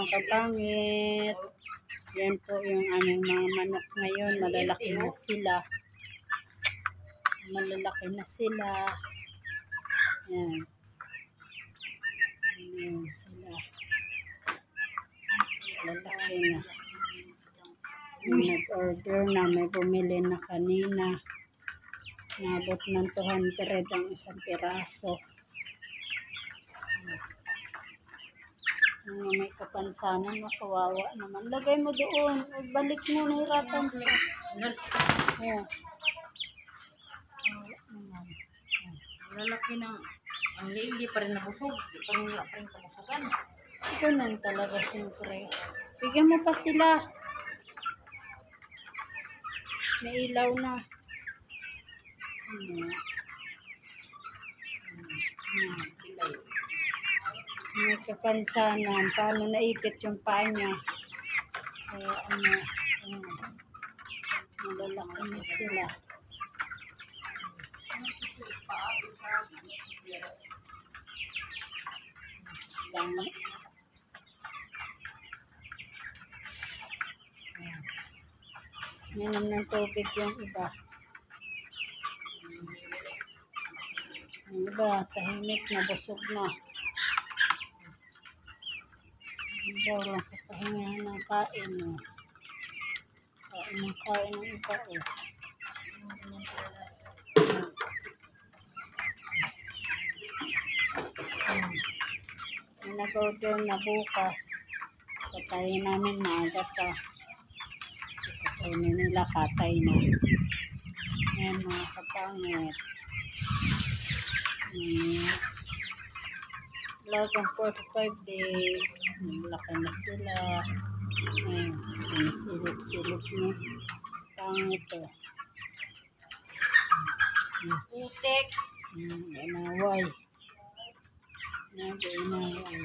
mga kapangit. Yan po yung aming mga manok ngayon. Malalaki na sila. Malalaki na sila. Yan. Yan sila. Malalaki na. Nag-order na. May bumili na kanina. Nabot ng 200 ang isang piraso. May kapansanan na kawawa naman. Lagay mo doon. Balik mo, nahirapan ka. Yeah. Lalaki ng ang hindi pa rin nabusog. Hindi pa rin kabusugan. Ganun talaga siyempre. Bigyan mo pa sila. May ilaw na. May kapansanan. Paano naipit yung paa niya. Kaya malalaki na sila. Dami. Minom ng tubig yung iba. Yung iba, tahimik na, busog na. Iba, lang kapahingahan ng kain. Kain ng kain ng iba. Nag-order na bukas. Katayin namin maaga pa. Katayin nila, katay na. Ayan mga kapangit. Lagang 45 days. Naglaki na sila. Ayan, silip-silip niya. Pangit to. Putik. Inaway. Inaway.